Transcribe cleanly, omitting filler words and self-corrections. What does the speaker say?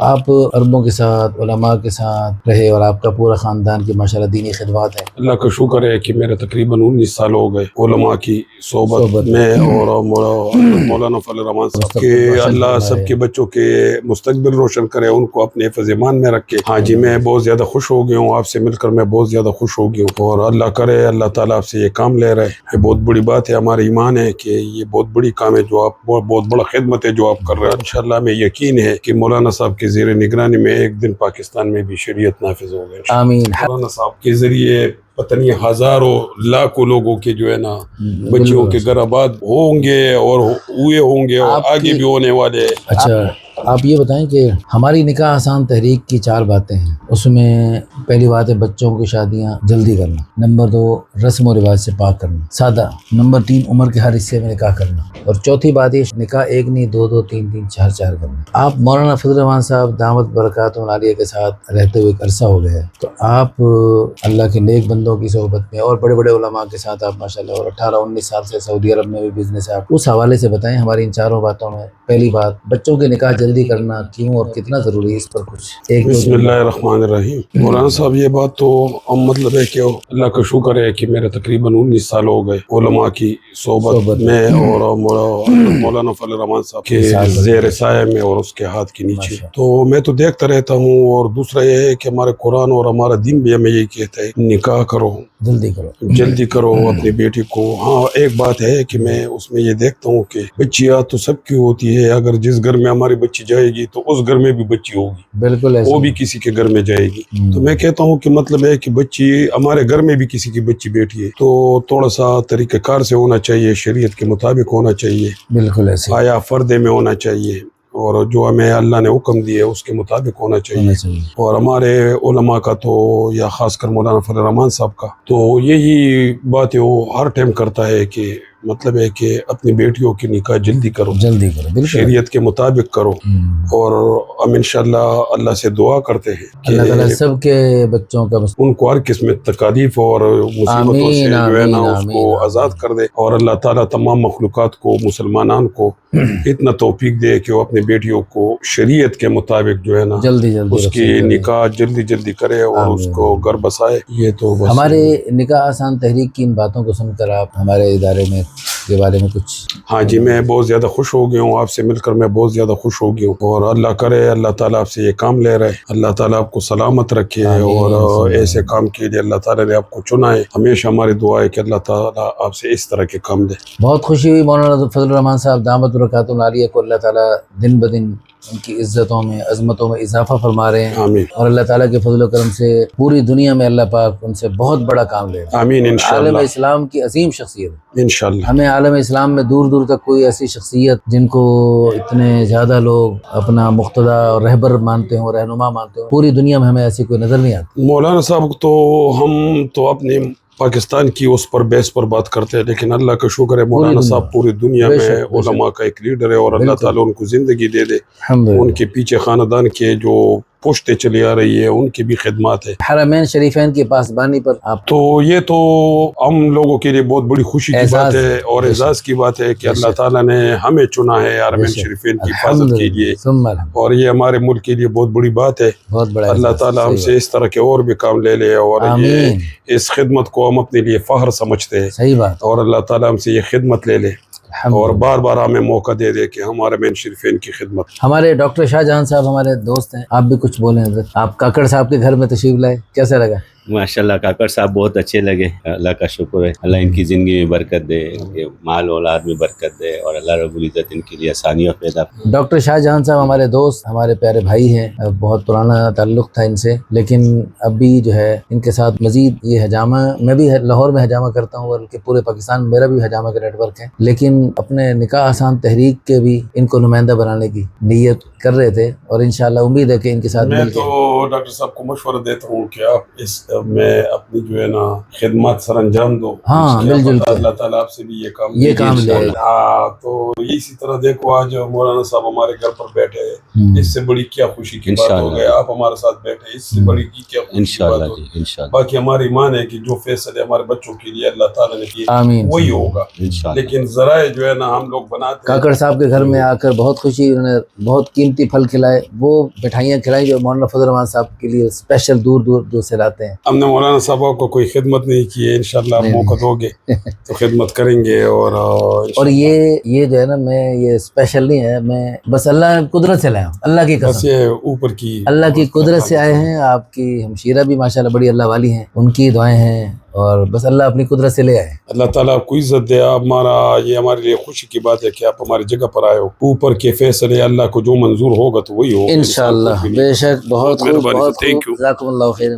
آپ عربوں کے ساتھ علماء کے ساتھ رہے اور آپ کا پورا خاندان کی ماشاءاللہ دینی خدمات ہے. اللہ کا شکر ہے کہ میرے تقریباً 19 سال ہو گئے علماء کی صحبت میں، اور مولانا فضل الرحمان صاحب کے اللہ سب کے بچوں کے مستقبل روشن کرے، ان کو اپنے حفظ ایمان میں رکھے. ہاں جی، میں بہت زیادہ خوش ہو گیا ہوں آپ سے مل کر، میں بہت زیادہ خوش ہو گیا ہوں، اور اللہ کرے اللہ تعالیٰ آپ سے یہ کام لے رہے. یہ بہت بڑی بات ہے، ہمارا ایمان ہے کہ یہ بہت بڑی کام ہے جو آپ، بہت بڑا خدمت ہے جو آپ کر رہے ہیں. انشاءاللہ ہمیں یقین ہے کہ مولانا صاحب کے زیر نگرانی میں ایک دن پاکستان میں بھی شریعت نافذ ہو گئے. آمین. مولانا صاحب کے ذریعے پتہ نہیں ہزاروں لاکھوں لوگوں کے جو ہے نا بچیوں کے گھر آباد ہوں گے اور ہوئے ہوں گے اور آگے بھی ہونے والے. اچھا، آپ یہ بتائیں کہ ہماری نکاح آسان تحریک کی 4 باتیں ہیں. اس میں پہلی بات ہے بچوں کی شادیاں جلدی کرنا. نمبر 2 رسم و رواج سے پاک کرنا سادہ. نمبر 3 عمر کے ہر حصے میں نکاح کرنا. اور چوتھی بات یہ نکاح ایک نہیں 2 2 3 3 4 4 کرنا. آپ مولانا فضل الرحمان صاحب دامت برکاتہ العالیہ کے ساتھ رہتے ہوئے ایک عرصہ ہو گیا ہے، تو آپ اللہ کے نیک بندوں کی صحبت میں اور بڑے بڑے علماء کے ساتھ آپ ماشاءاللہ، اور 18-19 سال سے سعودی عرب میں بھی بزنس ہے. آپ اس حوالے سے بتائیں ہماری ان 4 باتوں میں. پہلی بات بچوں کے نکاح جلدی کرنا کیوں اور کتنا ضروری ہے، اس پر کچھ ایک بسم اللہ الرحمن الرحیم. مولانا صاحب یہ بات تو مطلب ہے کہ اللہ کا شکر ہے کہ میرے تقریباً 19 سال ہو گئے علماء کی صحبت میں، اور مولانا فضل الرحمان صاحب کے زیر سایہ میں اور اس کے ہاتھ کے نیچے. تو میں تو دیکھتا رہتا ہوں، اور دوسرا یہ ہے کہ ہمارے قرآن اور ہمارا دین بھی ہمیں یہی کہتا ہے نکاح کرو، جلدی کرو اپنی بیٹی کو. ہاں ایک بات ہے کہ میں اس میں یہ دیکھتا ہوں کہ بچیاں تو سب کی ہوتی ہے، اگر جس گھر میں ہماری بچی جائے گی تو اس گھر میں بھی بچی ہوگی، بالکل وہ بھی کسی کے گھر میں جائے گی. تو میں کہتا ہوں کہ مطلب ہے کہ بچی ہمارے گھر میں بھی کسی کی بچی بیٹی ہے، تو تھوڑا سا طریقہ کار سے ہونا چاہیے، شریعت کے مطابق ہونا چاہیے، بالکل ایسے آیا فردے میں ہونا چاہیے، اور جو ہمیں اللہ نے حکم دیے اس کے مطابق ہونا چاہیے. اور ہمارے علماء کا تو، یا خاص کر مولانا فضل الرحمان صاحب کا تو یہی بات ہے، وہ ہر ٹائم کرتا ہے کہ مطلب ہے کہ اپنی بیٹیوں کی نکاح جلدی کرو، شریعت کے مطابق کرو. اور ہم انشاءاللہ اللہ سے دعا کرتے ہیں کہ اللہ تعالیٰ سب کے بچوں کا ان کو ہر قسم تکالیف اور مصیبتوں سے جو ہے نا اس کو آزاد کر دے، اور اللہ تعالیٰ تمام مخلوقات کو، مسلمانان کو اتنا توفیق دے کہ وہ اپنی بیٹیوں کو شریعت کے مطابق جو ہے نا اس کی نکاح جلدی کرے اور اس کو گھر بسائے. یہ تو ہمارے نکاح آسان تحریک کی ان باتوں کو سن کر آپ ہمارے ادارے میں کے بارے میں کچھ. ہاں جی، میں بہت زیادہ خوش ہو گیا ہوں آپ سے مل کر، میں بہت زیادہ خوش ہو گیا ہوں، اور اللہ کرے اللہ تعالیٰ آپ سے یہ کام لے رہے، اللہ تعالیٰ آپ کو سلامت رکھے، اور ایسے کام کے لیے اللہ تعالیٰ نے آپ کو چنا ہے. ہمیشہ ہماری دعا ہے کہ اللہ تعالیٰ آپ سے اس طرح کے کام دے. بہت خوشی ہوئی مولانا فضل الرحمان صاحب دامت برکاتہ العالیہ کو اللہ تعالیٰ دن بدن ان کی عزتوں میں عظمتوں میں اضافہ فرما رہے ہیں. آمین. اور اللہ تعالیٰ کے فضل و کرم سے پوری دنیا میں اللہ پاک ان سے بہت بڑا کام لے رہے ہیں. آمین. انشاءاللہ عالم اسلام کی عظیم شخصیت ہے. انشاءاللہ ہمیں عالم اسلام میں دور دور تک کوئی ایسی شخصیت جن کو اتنے زیادہ لوگ اپنا مقتدی اور رہبر مانتے ہوں، رہنما مانتے ہوں، پوری دنیا میں ہمیں ایسی کوئی نظر نہیں آتی. مولانا صاحب تو ہم تو اپنے پاکستان کی اس پر بیس پر بات کرتے ہیں، لیکن اللہ کا شکر ہے مولانا صاحب پوری دنیا میں علماء کا ایک لیڈر ہے، اور اللہ تعالیٰ ان کو زندگی دے دے. ان کے پیچھے خاندان کے جو پوچھتے چلی آ رہی ہے ان کی بھی خدمات ہے. حرمین شریفین کی پاسبانی پر آپ تو یہ تو ہم لوگوں کے لیے بہت بڑی خوشی کی بات ہے اور اعزاز کی بات ہے کہ اللہ تعالیٰ نے ہمیں چنا ہے حرمین شریفین کی حفاظت کے لیے، اور یہ ہمارے ملک کے لیے بہت بڑی بات ہے. اللہ تعالیٰ ہم سے اس طرح کے اور بھی کام لے لے، اور یہ اس خدمت کو ہم اپنے لیے فخر سمجھتے ہیں، اور اللہ تعالیٰ ہم سے یہ خدمت لے لے اور بار بار ہمیں موقع دے دے کہ ہمارے حرمین شریفین کی خدمت. ہمارے ڈاکٹر شاہ جہاں صاحب ہمارے دوست ہیں، آپ بھی کچھ بولیں حضرت. آپ کاکڑ صاحب کے گھر میں تشریف لائے، کیسا لگا؟ ماشاءاللہ کاکڑ صاحب بہت اچھے لگے. اللہ کا شکر ہے، اللہ ان کی زندگی میں برکت دے، مال اولاد میں برکت دے، اور اللہ رب العزت ان کے لیے آسانیاں پیدا. ڈاکٹر شاہ جہاں صاحب ہمارے دوست، ہمارے پیارے بھائی ہیں، بہت پرانا تعلق تھا ان سے، لیکن اب بھی جو ہے ان کے ساتھ مزید یہ حجامہ، میں بھی لاہور میں حجامہ کرتا ہوں، بلکہ پورے پاکستان میں میرا بھی حجامہ کا نیٹ ورک ہے، لیکن اپنے نکاح آسان تحریک کے بھی ان کو نمائندہ بنانے کی نیت کر رہے تھے، اور انشاءاللہ امید ہے کہ ان کے ساتھ میں تو ڈاکٹر صاحب کو مشورہ دیتا ہوں کہ آپ اس میں اپنی جو ہے نا خدمات سر انجام دو. ہاں مل جل کے اللہ تعالیٰ آپ سے بھی یہ کام لے. ہاں تو اسی طرح دیکھو آج مولانا صاحب ہمارے گھر پر بیٹھے ہیں, اس سے بڑی کیا خوشی کی بات ہو گئی. آپ ہمارے ساتھ بیٹھے, اس سے بڑی کی کیا خوشی کی بات ہو. باقی ہماری ایمان ہے کہ جو فیصلے ہمارے بچوں کے لیے اللہ تعالیٰ نے کیے وہی ہوگا, لیکن ذرائع جو ہے نا ہم لوگ بناتے ہیں. کاکڑ صاحب کے گھر میں آ کر بہت خوشی, انہوں نے بہت قیمتی پھل کھلائے, وہ مٹھائیاں کھلائیں جو مولانا فضل الرحمان صاحب کے لیے اسپیشل دور دور سے لاتے ہیں. ہم نے مولانا صاحب کو کوئی خدمت نہیں کی ہے, انشاءاللہ آپ موقع دو گے تو خدمت کریں گے. اور یہ جو ہے نا, میں یہ اسپیشل نہیں ہے, میں بس اللہ قدرت سے لایا ہوں, اللہ کی بس قسم, یہ اوپر کی اللہ کی قدرت سے آئے ہیں. آپ کی ہمشیرہ بھی ماشاءاللہ بڑی اللہ والی ہیں, ان کی دعائیں ہیں, اور بس اللہ اپنی قدرت سے لے آئے. اللہ تعالیٰ آپ کو عزت دے. آپ یہ ہمارے لیے خوشی کی بات ہے کہ آپ ہماری جگہ پر آئے ہو. اوپر کے فیصلے اللہ کو جو منظور ہوگا تو وہی ہوگا انشاءاللہ. بے شک, بہت خوب, بہت خوب. Thank you. جزاکم اللہ خیرا.